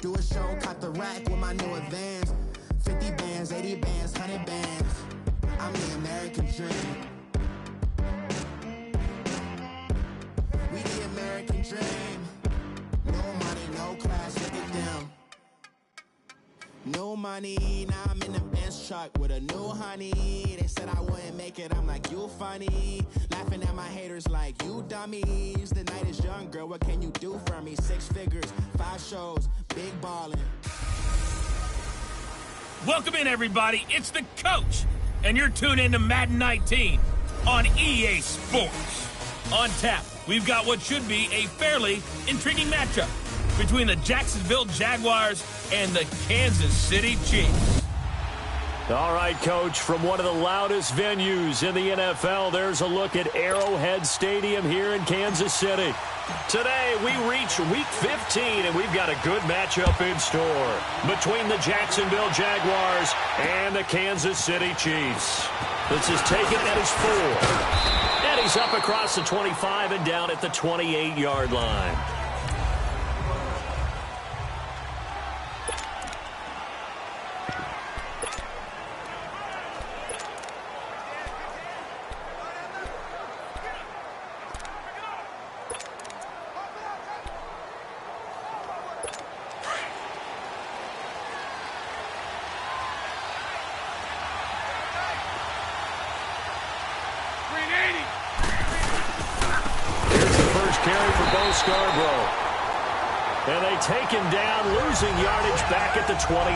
Do a show, caught the rack with my new advance. 50 bands, 80 bands, 100 bands. I'm the American dream. We the American dream. No money, no class, look at them. No money, now I'm in the Benz truck with a new honey. They said I wouldn't make it, I'm like, you funny. Laughing at my haters like, you dummies. The night is young, girl, what can you do for me? 6 figures, 5 shows, big ballin'. Welcome in, everybody. It's the coach, and you're tuned in to Madden 19 on EA Sports. On tap, we've got what should be a fairly intriguing matchup between the Jacksonville Jaguars and the Kansas City Chiefs. All right, Coach, from one of the loudest venues in the NFL, there's a look at Arrowhead Stadium here in Kansas City. Today, we reach Week 15, and we've got a good matchup in store between the Jacksonville Jaguars and the Kansas City Chiefs. This is taken at his 4. And he's up across the 25 and down at the 28-yard line. Scarborough. And they take him down, losing yardage back at the 27.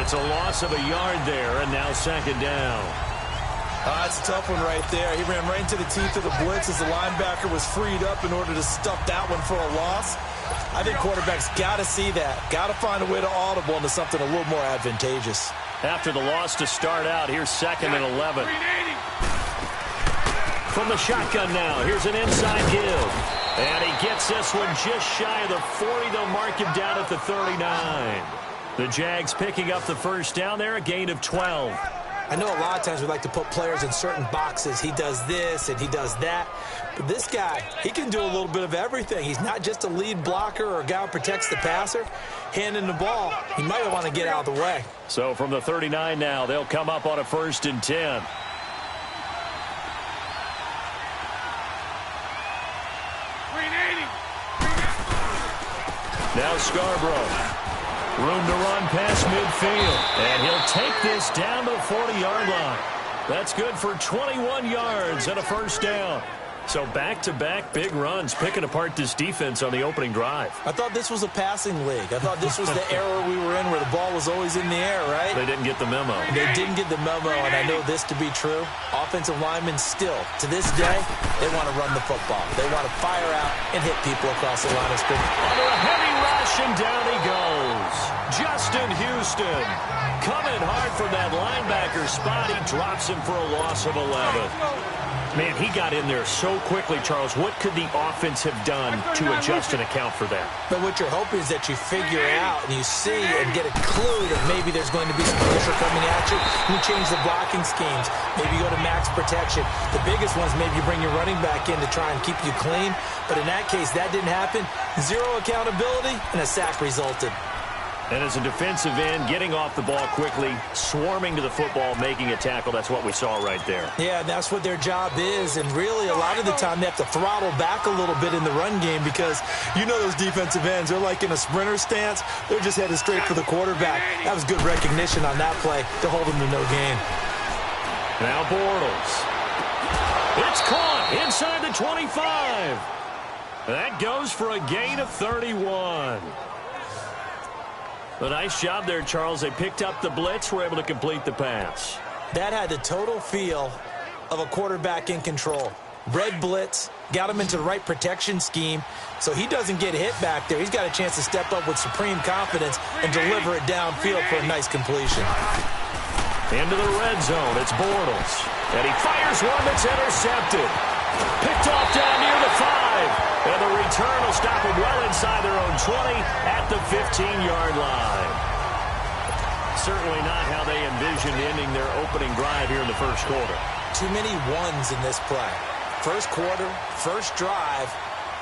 It's a loss of a yard there, and now second down. That's a tough one right there. He ran right into the teeth of the blitz as the linebacker was freed up in order to stuff that one for a loss. I think quarterbacks got to see that. Got to find a way to audible into something a little more advantageous. After the loss to start out, here's 2nd and 11. From the shotgun now, here's an inside give. And he gets this one just shy of the 40. They'll mark him down at the 39. The Jags picking up the first down there, a gain of 12. I know a lot of times we like to put players in certain boxes. He does this and he does that. But this guy, he can do a little bit of everything. He's not just a lead blocker or a guy who protects the passer. Handing the ball, he might want to get out of the way. So from the 39 now, they'll come up on a 1st and 10. Now Scarborough. Room to run past midfield. And he'll take this down to the 40-yard line. That's good for 21 yards and a first down. So back-to-back big runs, picking apart this defense on the opening drive. I thought this was a passing league. I thought this was the era we were in where the ball was always in the air, right? They didn't get the memo. They didn't get the memo, and I know this to be true. Offensive linemen still, to this day, they want to run the football. They want to fire out and hit people across the line of scrimmage. Under a heavy rush, and down he goes. Justin Houston coming hard from that linebacker spot. He drops him for a loss of 11. Man, he got in there so quickly, Charles. What could the offense have done to adjust and account for that? But what you're hoping is that you figure out and you see and get a clue that maybe there's going to be some pressure coming at you. You change the blocking schemes. Maybe you go to max protection. The biggest ones, maybe you bring your running back in to try and keep you clean. But in that case, that didn't happen. 0 accountability, and a sack resulted. And as a defensive end, getting off the ball quickly, swarming to the football, making a tackle, that's what we saw right there. Yeah, that's what their job is. And really, a lot of the time, they have to throttle back a little bit in the run game because you know those defensive ends, they're like in a sprinter stance. They're just headed straight for the quarterback. That was good recognition on that play to hold them to no gain. Now Bortles. It's caught inside the 25. That goes for a gain of 31. A nice job there, Charles. They picked up the blitz, were able to complete the pass. That had the total feel of a quarterback in control. Red blitz, got him into the right protection scheme, so he doesn't get hit back there. He's got a chance to step up with supreme confidence and deliver it downfield for a nice completion. Into the red zone, it's Bortles. And he fires one that's intercepted. Picked off down near the 5. And the return will stop them well inside their own 20 at the 15-yard line. Certainly not how they envisioned ending their opening drive here in the first quarter. Too many ones in this play. First quarter, first drive,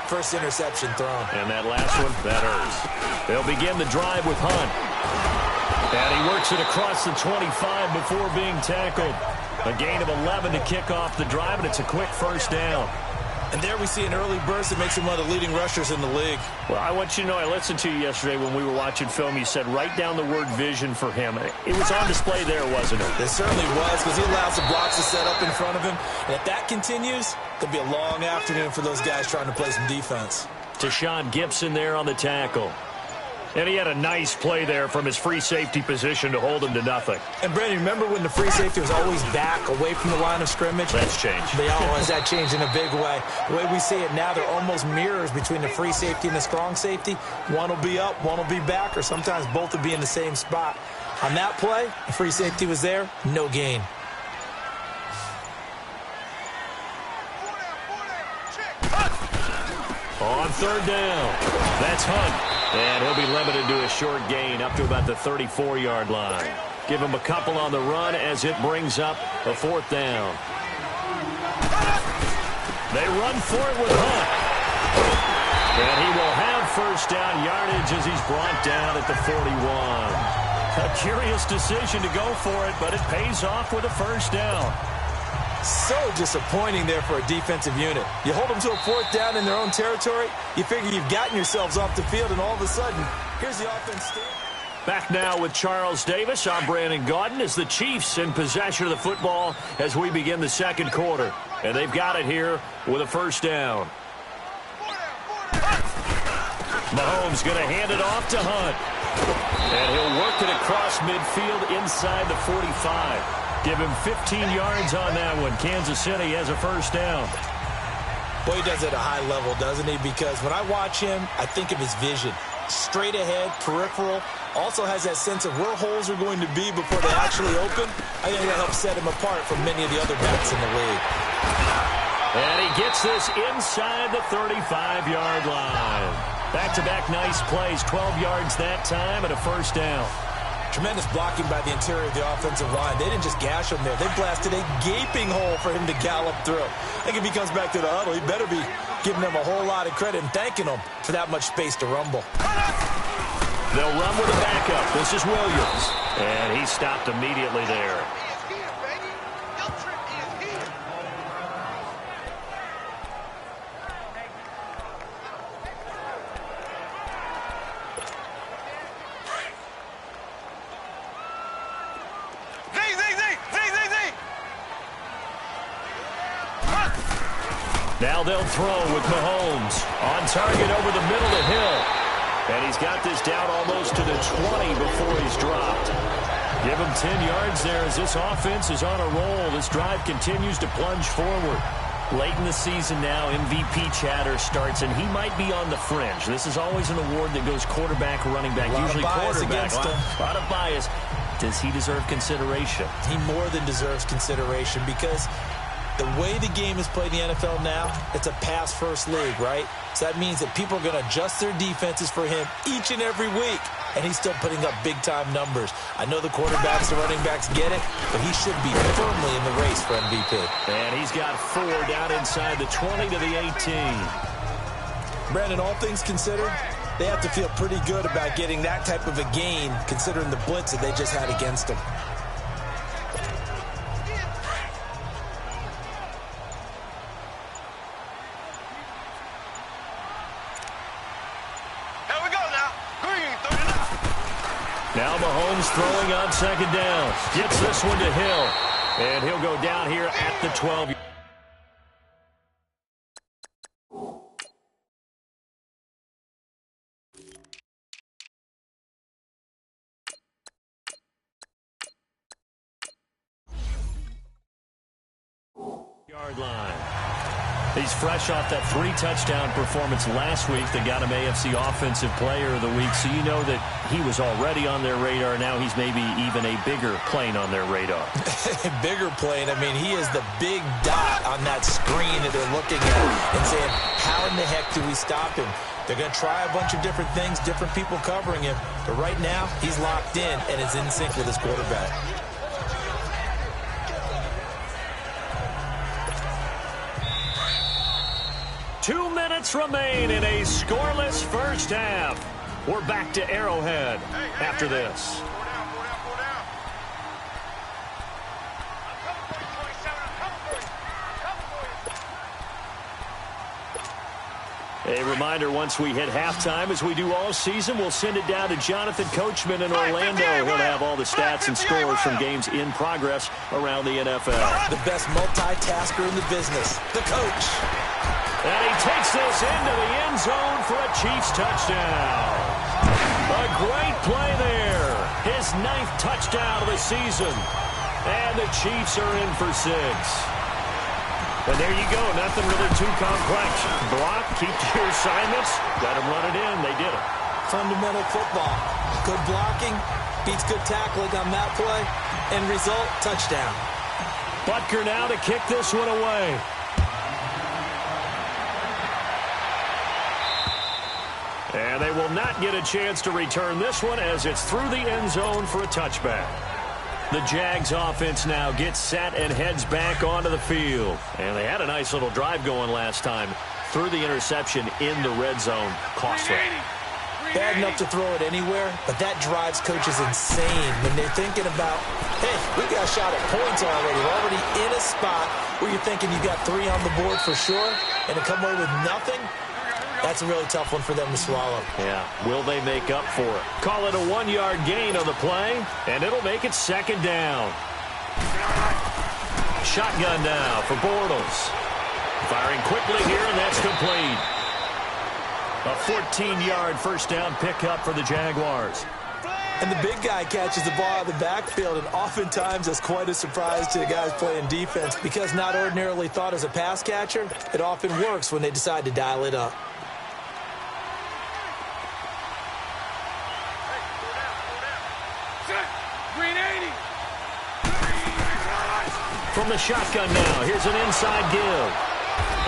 First interception thrown. And that last one, that hurts. They'll begin the drive with Hunt. And he works it across the 25 before being tackled. A gain of 11 to kick off the drive, and it's a quick first down. And there we see an early burst that makes him one of the leading rushers in the league. Well, I want you to know, I listened to you yesterday when we were watching film. You said write down the word vision for him. It was on display there, wasn't it? It certainly was, because he allows the blocks to set up in front of him. And if that continues, it'll be a long afternoon for those guys trying to play some defense. Tashawn Gibson there on the tackle. And he had a nice play there from his free safety position to hold him to nothing. And, Brandon, remember when the free safety was always back away from the line of scrimmage? That's changed. They always that changed in a big way. The way we see it now, they're almost mirrors between the free safety and the strong safety. One will be up, one will be back, or sometimes both will be in the same spot. On that play, the free safety was there, no gain. On third down, that's Hunt. And he'll be limited to a short gain up to about the 34-yard line. Give him a couple on the run as it brings up a fourth down. They run for it with Hunt. And he will have first down yardage as he's brought down at the 41. A curious decision to go for it, but it pays off with a first down. So disappointing there for a defensive unit. You hold them to a fourth down in their own territory, you figure you've gotten yourselves off the field, and all of a sudden, here's the offense stand. Back now with Charles Davis. I'm Brandon Gaudin as the Chiefs in possession of the football as we begin the second quarter. And they've got it here with a first down. Mahomes going to hand it off to Hunt. And he'll work it across midfield inside the 45. Give him 15 yards on that one. Kansas City has a first down. Boy, he does it at a high level, doesn't he? Because when I watch him, I think of his vision. Straight ahead, peripheral. Also has that sense of where holes are going to be before they actually open. I think that helps set him apart from many of the other backs in the league. And he gets this inside the 35-yard line. Back-to-back nice plays. 12 yards that time and a first down. Tremendous blocking by the interior of the offensive line. They didn't just gash him there. They blasted a gaping hole for him to gallop through. I think if he comes back to the huddle, he better be giving them a whole lot of credit and thanking them for that much space to rumble. They'll run with a backup. This is Williams. And he stopped immediately there. Now they'll throw with Mahomes. On target over the middle to Hill. And he's got this down almost to the 20 before he's dropped. Give him 10 yards there as this offense is on a roll. This drive continues to plunge forward. Late in the season now, MVP chatter starts, and he might be on the fringe. This is always an award that goes quarterback, running back, usually quarterback. A lot of bias. Does he deserve consideration? He more than deserves consideration because the way the game is played in the NFL now, it's a pass-first league, right? So that means that people are going to adjust their defenses for him each and every week, and he's still putting up big-time numbers. I know the quarterbacks, the running backs get it, but he should be firmly in the race for MVP. And he's got 4 down inside the 20 to the 18. Brandon, all things considered, they have to feel pretty good about getting that type of a gain, considering the blitz that they just had against them. Now Mahomes throwing on second down. Gets this one to Hill. And he'll go down here at the 12. Yard line. He's fresh off that 3-touchdown performance last week that got him AFC Offensive Player of the Week. So you know that he was already on their radar. Now he's maybe even a bigger plane on their radar. Bigger plane. I mean, he is the big dot on that screen that they're looking at and saying, how in the heck do we stop him? They're going to try a bunch of different things, different people covering him. But right now, he's locked in and is in sync with his quarterback. 2 minutes minutes remain in a scoreless first half. We're back to Arrowhead after this. A reminder, once we hit halftime, as we do all season, we'll send it down to Jonathan Coachman in Orlando. He'll have all the stats and scores from games in progress around the NFL. The best multitasker in the business, the coach. And he takes this into the end zone for a Chiefs touchdown. A great play there. His 9th touchdown of the season. And the Chiefs are in for 6. And there you go, nothing really too complex. Block, keep to your assignments, let them run it in. They did it. Fundamental football. Good blocking, beats good tackling on that play. End result, touchdown. Butker now to kick this one away. And they will not get a chance to return this one as it's through the end zone for a touchback. The Jags offense now gets set and heads back onto the field. And they had a nice little drive going last time. Threw the interception in the red zone. Costly. Bad enough to throw it anywhere, but that drives coaches insane when they're thinking about, hey, we got a shot at points already. We're already in a spot where you're thinking you got 3 on the board for sure, and to come away with nothing, that's a really tough one for them to swallow. Yeah, will they make up for it? Call it a 1-yard gain on the play, and it'll make it 2nd down. Shotgun now for Bortles. Firing quickly here, and that's complete. A 14-yard first down pickup for the Jaguars. And the big guy catches the ball out of the backfield, and oftentimes that's quite a surprise to the guys playing defense because not ordinarily thought as a pass catcher, it often works when they decide to dial it up. From the shotgun now, here's an inside give.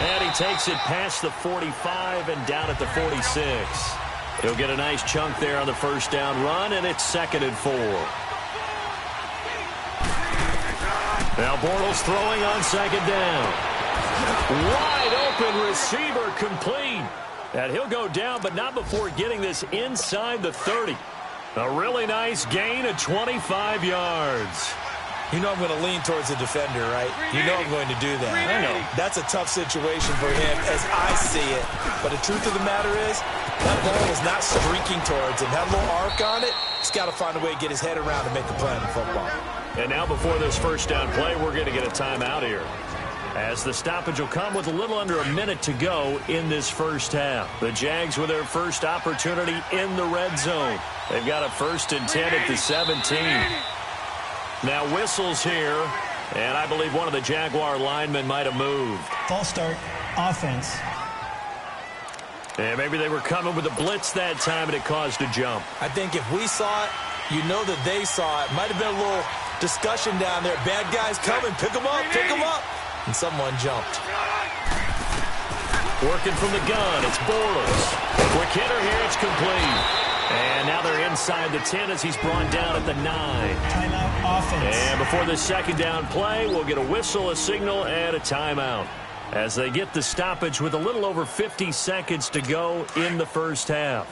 And he takes it past the 45 and down at the 46. He'll get a nice chunk there on the first down run, and it's 2nd and 4. Now Bortles throwing on 2nd down. Wide open receiver complete. And he'll go down, but not before getting this inside the 30. A really nice gain of 25 yards. You know I'm going to lean towards the defender, right? You know I'm going to do that. I know. That's a tough situation for him as I see it. But the truth of the matter is, that ball is not streaking towards him. That little arc on it, he's got to find a way to get his head around and make the play on the football. And now before this first down play, we're going to get a timeout here, as the stoppage will come with a little under a minute to go in this first half. The Jags with their first opportunity in the red zone. They've got a 1st and 10 at the 17. Now whistles here, and I believe one of the Jaguar linemen might have moved. False start, offense. And maybe they were coming with a blitz that time, and it caused a jump. I think if we saw it, you know that they saw it. Might have been a little discussion down there. Bad guys coming, pick them up, pick them up. And someone jumped. Working from the gun, it's Bortles. Quick hitter here, it's complete. And now they're inside the 10 as he's brought down at the 9. Timeout offense. And before the 2nd down play, we'll get a whistle, a signal, and a timeout, as they get the stoppage with a little over 50 seconds to go in the first half.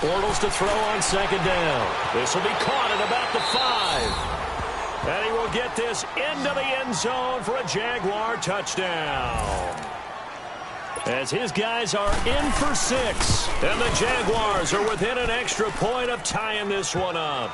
Bortles to throw on 2nd down. This will be caught at about the 5. And he will get this into the end zone for a Jaguar touchdown. As his guys are in for 6. And the Jaguars are within an extra point of tying this one up.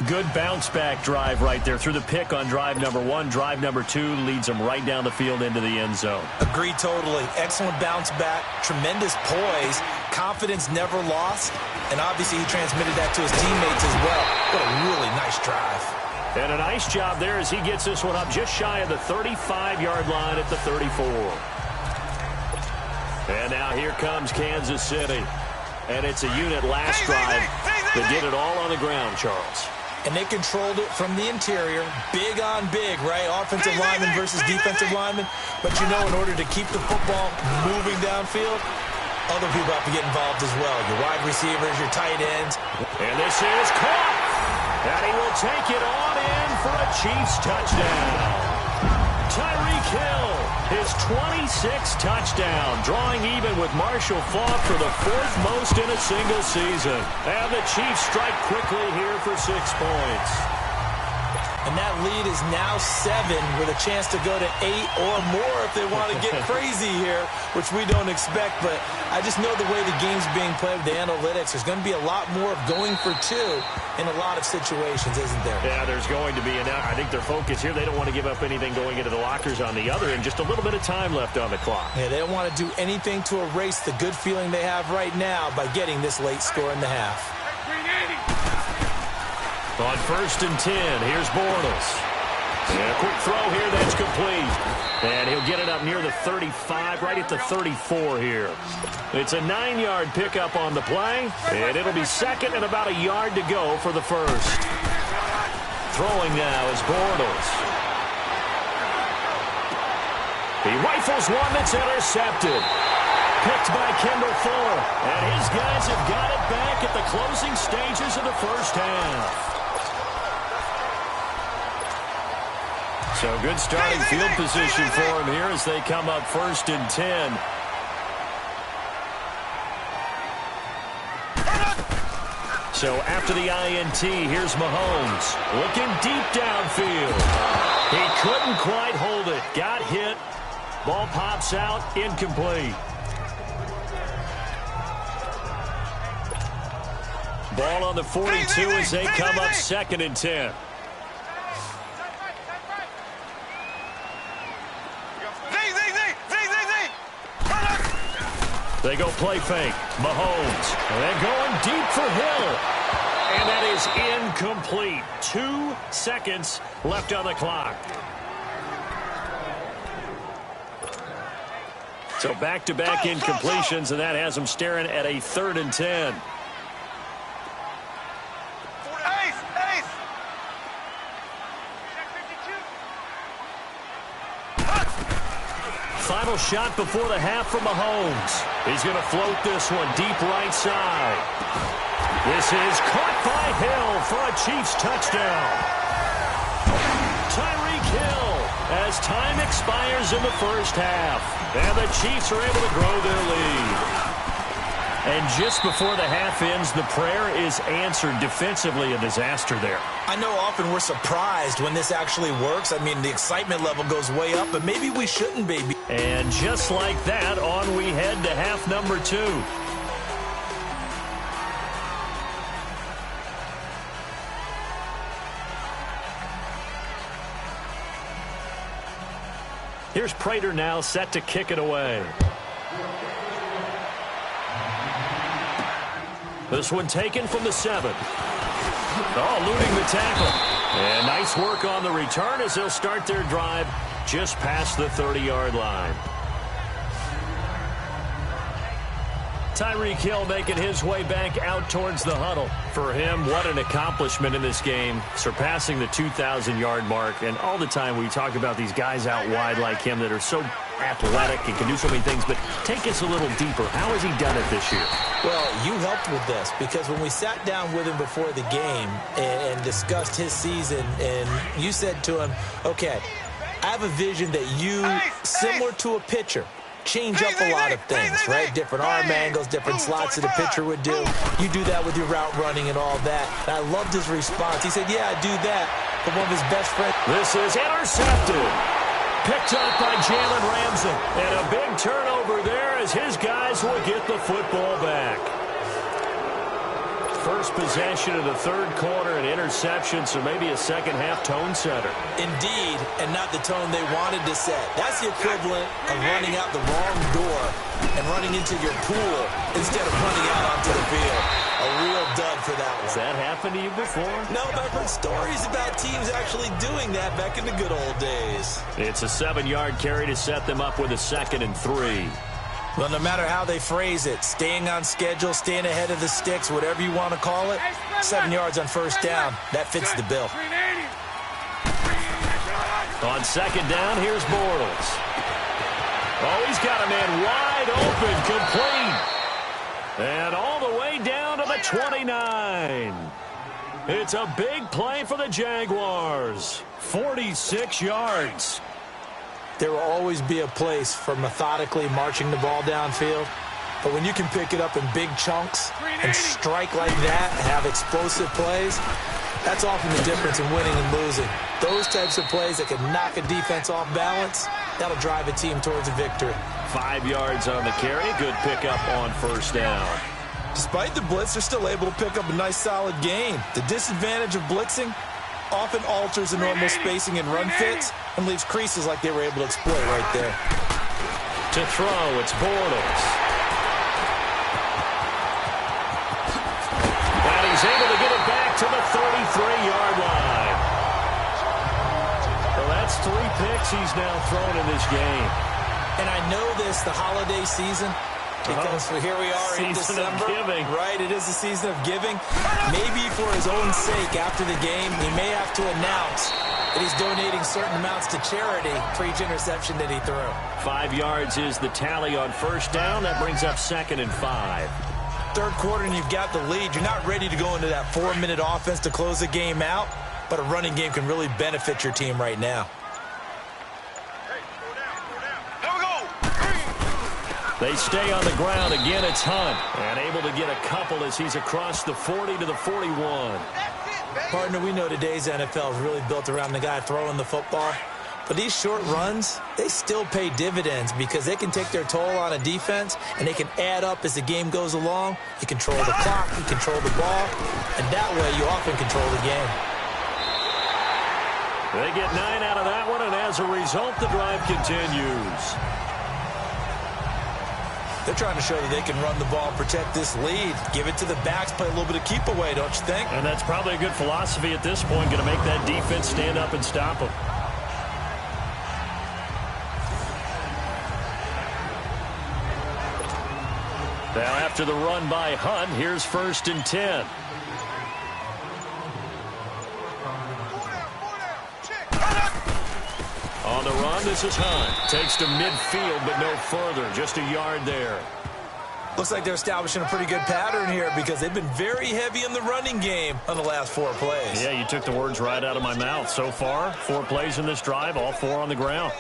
Good bounce-back drive right there through the pick on drive number 1. Drive number 2 leads them right down the field into the end zone. Agree totally. Excellent bounce back. Tremendous poise. Confidence never lost. And obviously he transmitted that to his teammates as well. What a really nice drive. And a nice job there as he gets this one up just shy of the 35-yard line at the 34. And now here comes Kansas City. And it's a unit last drive that did it all on the ground, Charles. And they controlled it from the interior. Big on big, right? Offensive lineman versus defensive lineman. But you know, in order to keep the football moving downfield, other people have to get involved as well. Your wide receivers, your tight ends. And this is caught. And he will take it on in for a Chiefs touchdown. Tyreek Hill, his 26th touchdown, drawing even with Marshall Faulk for the 4th most in a single season. And the Chiefs strike quickly here for 6 points. And that lead is now 7 with a chance to go to 8 or more if they want to get crazy here, which we don't expect. But I just know the way the game's being played with the analytics, there's going to be a lot more of going for 2 in a lot of situations, isn't there? Yeah, there's going to be. And I think their focus here, they don't want to give up anything going into the lockers on the other, and just a little bit of time left on the clock. Yeah, they don't want to do anything to erase the good feeling they have right now by getting this late score in the half. On 1st and 10, here's Bortles. And a quick throw here that's complete. And he'll get it up near the 35, right at the 34 here. It's a 9-yard pickup on the play, and it'll be 2nd and about a yard to go for the 1st. Throwing now is Bortles. He rifles one that's intercepted. Picked by Kendall Fuller. And his guys have got it back at the closing stages of the first half. So good starting field position for him here as they come up 1st and 10. So after the INT, here's Mahomes looking deep downfield. He couldn't quite hold it. Got hit. Ball pops out. Incomplete. Ball on the 42 as they come up 2nd and 10. They go play fake. Mahomes. And they're going deep for Hill. And that is incomplete. 2 seconds left on the clock. So back-to-back incompletions, and that has them staring at a 3rd and 10. Final shot before the half from Mahomes. He's going to float this one deep right side. This is caught by Hill for a Chiefs touchdown. Tyreek Hill as time expires in the first half. And the Chiefs are able to grow their lead. And just before the half ends, the prayer is answered. Defensively, a disaster there. I know often we're surprised when this actually works. I mean, the excitement level goes way up, but maybe we shouldn't be. And just like that, on we head to half number 2. Here's Prater now set to kick it away. This one taken from the 7. Oh, eluding the tackle. And nice work on the return as they'll start their drive just past the 30-yard line. Tyreek Hill making his way back out towards the huddle. For him, what an accomplishment in this game, surpassing the 2,000-yard mark. And all the time we talk about these guys out wide like him that are so athletic and can do so many things, but take us a little deeper. How has he done it this year? Well, you helped with this because when we sat down with him before the game and discussed his season, and you said to him, okay, I have a vision that you, similar to a pitcher, change up a lot of things, right? Different arm angles, different slots that a pitcher would do. You do that with your route running and all that. And I loved his response. He said, yeah, I do that. But one of his best friends. This is intercepted. Picked up by Jalen Ramsey. And a big turnover there as his guys will get the football back. First possession of the 3rd quarter, an interception, so maybe a second-half tone setter. Indeed, and not the tone they wanted to set. That's the equivalent of running out the wrong door and running into your pool instead of running out onto the field. A real dud for that one. Has that happened to you before? No, but I've heard stories about teams actually doing that back in the good old days. It's a 7-yard carry to set them up with a 2nd and 3. Well, no matter how they phrase it, staying on schedule, staying ahead of the sticks, whatever you want to call it, 7 yards on first down, that fits the bill. On 2nd down, here's Bortles. Oh, he's got a man wide open, complete. And all the way down to the 29. It's a big play for the Jaguars. 46 yards. There will always be a place for methodically marching the ball downfield. But when you can pick it up in big chunks and strike like that and have explosive plays, that's often the difference in winning and losing. Those types of plays that can knock a defense off balance, that'll drive a team towards a victory. 5 yards on the carry. Good pickup on first down. Despite the blitz, they're still able to pick up a nice, solid gain. The disadvantage of blitzing often alters the normal spacing and run fits and leaves creases like they were able to exploit right there. To throw, it's Bortles. And he's able to get it back to the 33-yard line. So that's 3 picks he's now thrown in this game. And I know this, the holiday season, because here we are in December. Right, it is the season of giving. Maybe for his own sake, after the game, he may have to announce that he's donating certain amounts to charity for each interception that he threw. 5 yards is the tally on first down. That brings up 2nd and 5. Third quarter and you've got the lead. You're not ready to go into that 4-minute offense to close the game out, but a running game can really benefit your team right now. They stay on the ground. Again, it's Hunt. And able to get a couple as he's across the 40 to the 41. Partner, we know today's NFL is really built around the guy throwing the football. But these short runs, they still pay dividends because they can take their toll on a defense, and they can add up as the game goes along. You control the clock, you control the ball, and that way you often control the game. They get 9 out of that one, and as a result, the drive continues. They're trying to show that they can run the ball, protect this lead, give it to the backs, play a little bit of keep away, don't you think? And that's probably a good philosophy at this point, going to make that defense stand up and stop them. Now after the run by Hunt, here's 1st and 10. On the run, this is Hunt. Takes to midfield, but no further. Just a yard there. Looks like they're establishing a pretty good pattern here because they've been very heavy in the running game on the last 4 plays. Yeah, you took the words right out of my mouth. So far, 4 plays in this drive, all 4 on the ground.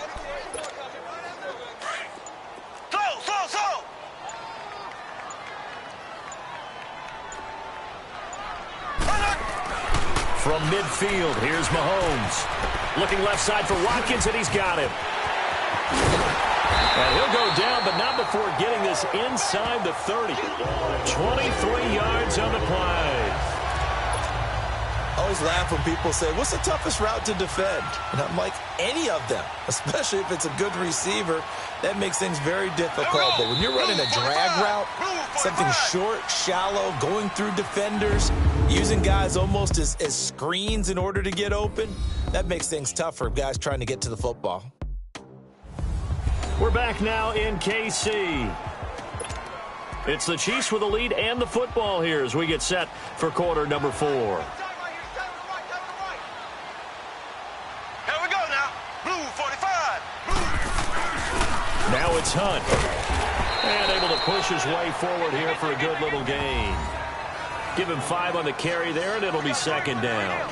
From midfield, here's Mahomes. Looking left side for Watkins, and he's got him. And he'll go down, but not before getting this inside the 30. 23 yards on the play. I always laugh when people say, what's the toughest route to defend? And I'm like, any of them, especially if it's a good receiver. That makes things very difficult. But when you're running a drag route, something short, shallow, going through defenders, using guys almost as screens in order to get open, that makes things tough for guys trying to get to the football. We're back now in KC. It's the Chiefs with the lead and the football here as we get set for quarter number 4. Here we go now. Blue 45. Now it's Hunt. And able to push his way forward here for a good little gain. Give him 5 on the carry there, and it'll be 2nd down.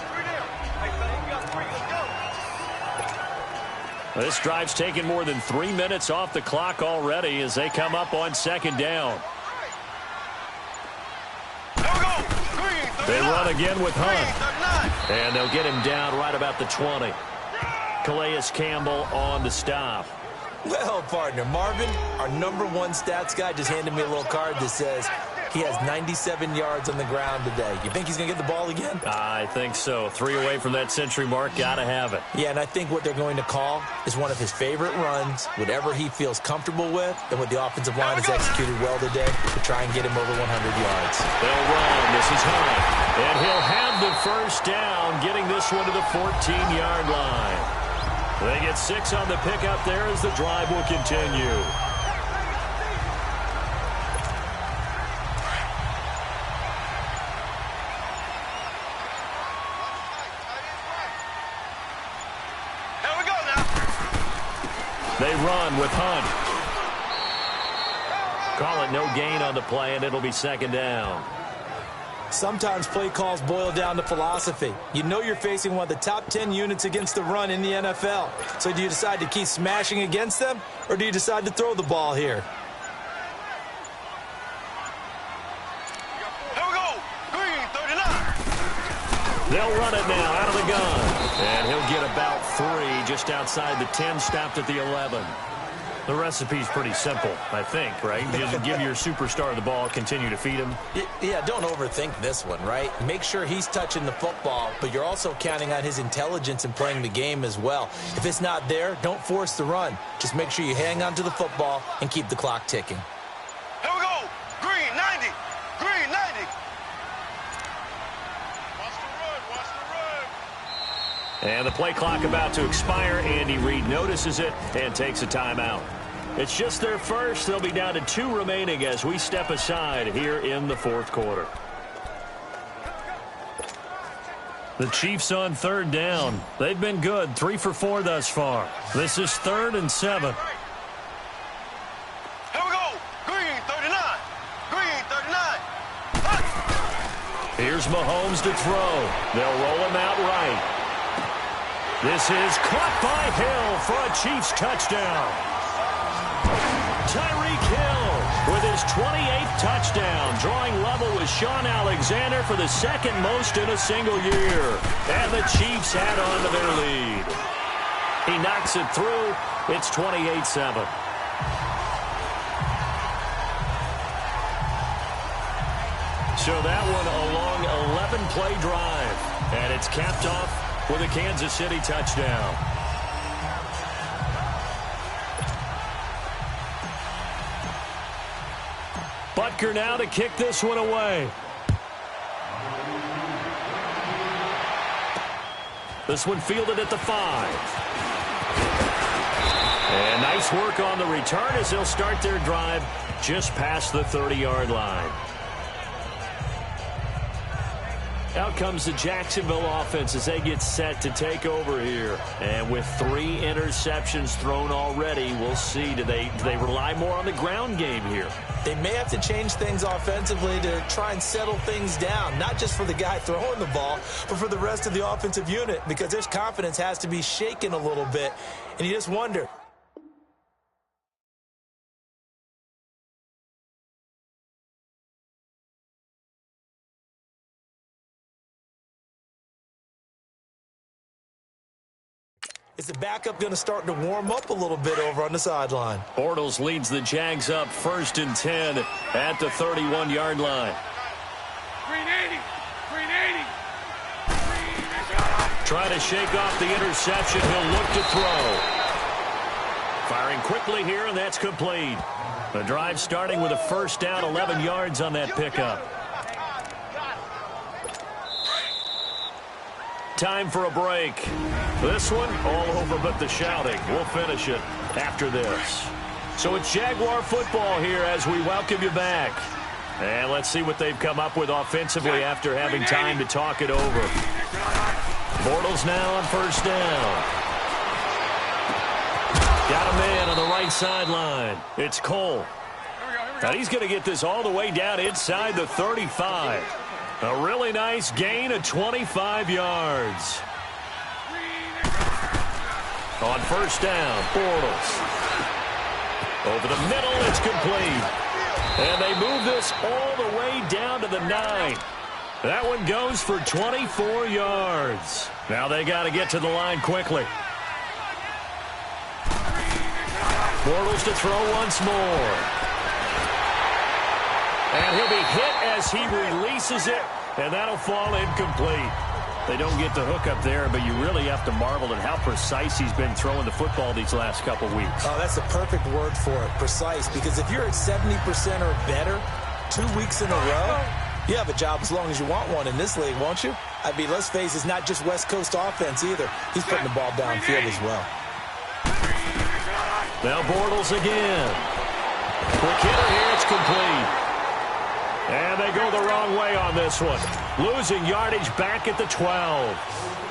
This drive's taken more than 3 minutes off the clock already as they come up on 2nd down. They run again with Hunt. And they'll get him down right about the 20. Calais Campbell on the stop. Well, partner, Marvin, our #1 stats guy, just handed me a little card that says he has 97 yards on the ground today. You think he's going to get the ball again? I think so. 3 away from that century mark. Got to have it. Yeah, and I think what they're going to call is one of his favorite runs, whatever he feels comfortable with, and what the offensive line has executed well today to try and get him over 100 yards. They'll run. This is Hunt. And he'll have the first down, getting this one to the 14-yard line. They get 6 on the pickup there as the drive will continue. They run with Hunt. Call it no gain on the play, and it'll be 2nd down. Sometimes play calls boil down to philosophy. You know you're facing one of the top 10 units against the run in the NFL. So do you decide to keep smashing against them, or do you decide to throw the ball here? Here we go. Green, 39. They'll run it now out of the gun. And he'll get about 3 just outside the 10, stopped at the 11. The recipe's pretty simple, I think, right? Just give your superstar the ball, continue to feed him. Yeah, don't overthink this one, right? Make sure he's touching the football, but you're also counting on his intelligence in playing the game as well. If it's not there, don't force the run. Just make sure you hang on to the football and keep the clock ticking. Here we go. Green, 90. Green, 90. Watch the run. Watch the run. And the play clock about to expire. Andy Reid notices it and takes a timeout. It's just their first. They'll be down to 2 remaining as we step aside here in the 4th quarter. The Chiefs on 3rd down. They've been good, 3 for 4 thus far. This is 3rd and 7. Here we go. Green, 39. Green, 39. Here's Mahomes to throw. They'll roll him out right. This is caught by Hill for a Chiefs touchdown. Tyreek Hill with his 28th touchdown, drawing level with Shaun Alexander for the 2nd most in a single year. And the Chiefs add on to their lead. He knocks it through. It's 28-7. So that one a long 11-play drive. And it's capped off with a Kansas City touchdown. Butker now to kick this one away. This one fielded at the 5. And nice work on the return as they'll start their drive just past the 30-yard line. Out comes the Jacksonville offense as they get set to take over here. And with 3 interceptions thrown already, we'll see. Do they rely more on the ground game here? They may have to change things offensively to try and settle things down, not just for the guy throwing the ball, but for the rest of the offensive unit, because their confidence has to be shaken a little bit. And you just wonder. Is the backup going to start to warm up a little bit over on the sideline? Bortles leads the Jags up 1st and 10 at the 31-yard line. Green, 80. Green, 80. Trying to shake off the interception. He'll look to throw. Firing quickly here, and that's complete. The drive starting with a 1st down, 11 yards on that pickup. Time for a break. This one, all over but the shouting. We'll finish it after this. So it's Jaguar football here as we welcome you back. And let's see what they've come up with offensively after having time to talk it over. Bortles now on 1st down. Got a man on the right sideline. It's Cole. Now he's going to get this all the way down inside the 35. A really nice gain of 25 yards. On 1st down, Bortles. Over the middle, it's complete. And they move this all the way down to the 9. That one goes for 24 yards. Now they got to get to the line quickly. Bortles to throw once more. And he'll be hit as he releases it, and that'll fall incomplete. They don't get the hook up there, but you really have to marvel at how precise he's been throwing the football these last couple weeks. Oh, that's the perfect word for it, precise, because if you're at 70% or better 2 weeks in a row, you have a job as long as you want one in this league, won't you? I mean, let's face it, it's not just West Coast offense either. He's putting the ball downfield as well. Now Bortles again. Quick hitter here, it's complete. And they go the wrong way on this one. Losing yardage back at the 12.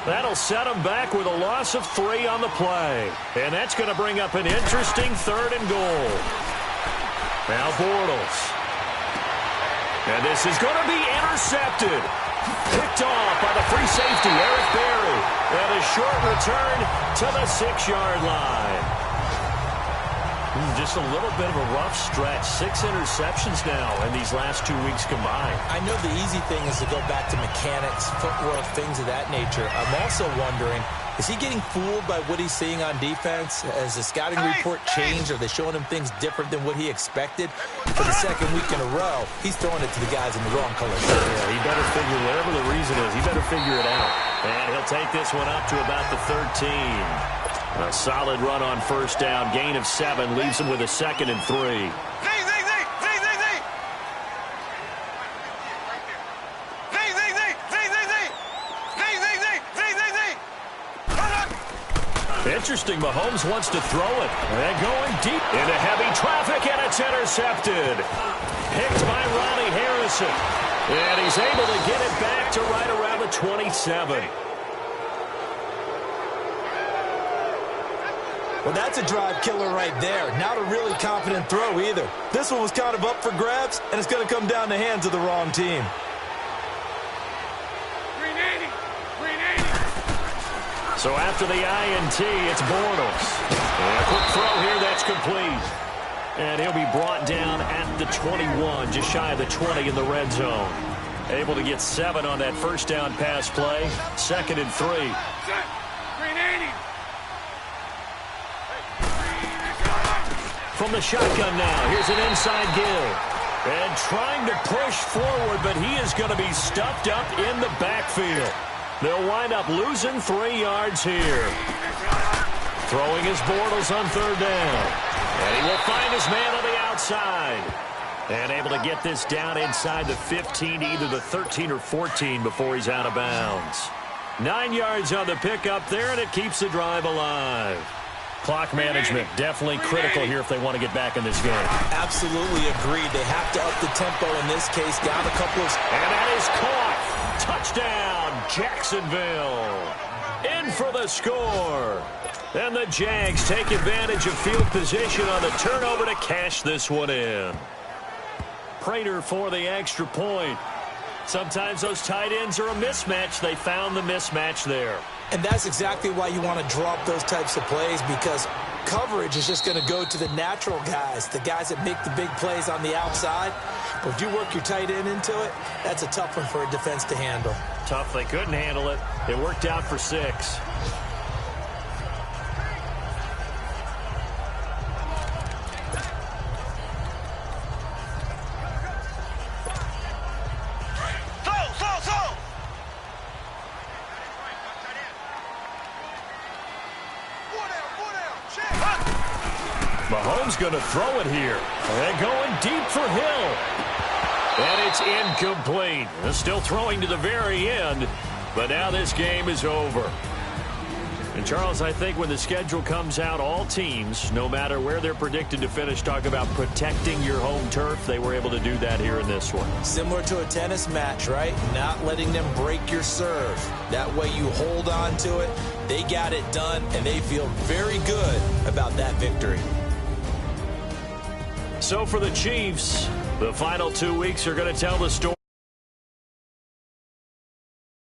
That'll set them back with a loss of 3 on the play. And that's going to bring up an interesting 3rd and goal. Now Bortles. And this is going to be intercepted. Picked off by the free safety, Eric Berry. And a short return to the 6-yard line. Just a little bit of a rough stretch. 6 interceptions now in these last 2 weeks combined. I know the easy thing is to go back to mechanics, footwork, things of that nature. I'm also wondering, is he getting fooled by what he's seeing on defense? Has the scouting report changed? Are they showing him things different than what he expected? For the second week in a row, he's throwing it to the guys in the wrong color shirt. Yeah, he better figure, whatever the reason is, he better figure it out. And he'll take this one up to about the 13. A solid run on first down. Gain of 7 leaves him with a 2nd and 3. Interesting. Mahomes wants to throw it. And going deep into heavy traffic, and it's intercepted. Picked by Ronnie Harrison. And he's able to get it back to right around the 27. Well, that's a drive killer right there. Not a really confident throw either. This one was kind of up for grabs, and it's going to come down the hands of the wrong team. So after the INT, it's Bortles. And a quick throw here that's complete. And he'll be brought down at the 21, just shy of the 20 in the red zone. Able to get 7 on that first down pass play. 2nd and 3. From the shotgun now, here's an inside give. And trying to push forward, but he is going to be stuffed up in the backfield. They'll wind up losing 3 yards here. Throwing his Bortles on 3rd down. And he will find his man on the outside. And able to get this down inside the 15, either the 13 or 14 before he's out of bounds. 9 yards on the pickup there, and it keeps the drive alive. Clock management definitely critical here if they want to get back in this game. Absolutely agreed. They have to up the tempo in this case. Down a couple of... And that is caught. Touchdown, Jacksonville. In for the score. And the Jags take advantage of field position on the turnover to cash this one in. Prater for the extra point. Sometimes those tight ends are a mismatch. They found the mismatch there. And that's exactly why you want to draw up those types of plays, because coverage is just going to go to the natural guys, the guys that make the big plays on the outside. But if you work your tight end into it, that's a tough one for a defense to handle. Tough. They couldn't handle it. It worked out for 6. Mahomes going to throw it here. And going deep for Hill. And it's incomplete. Still throwing to the very end. But now this game is over. And, Charles, I think when the schedule comes out, all teams, no matter where they're predicted to finish, talk about protecting your home turf. They were able to do that here in this one. Similar to a tennis match, right? Not letting them break your serve. That way you hold on to it. They got it done, and they feel very good about that victory. So for the Chiefs, the final 2 weeks are going to tell the story.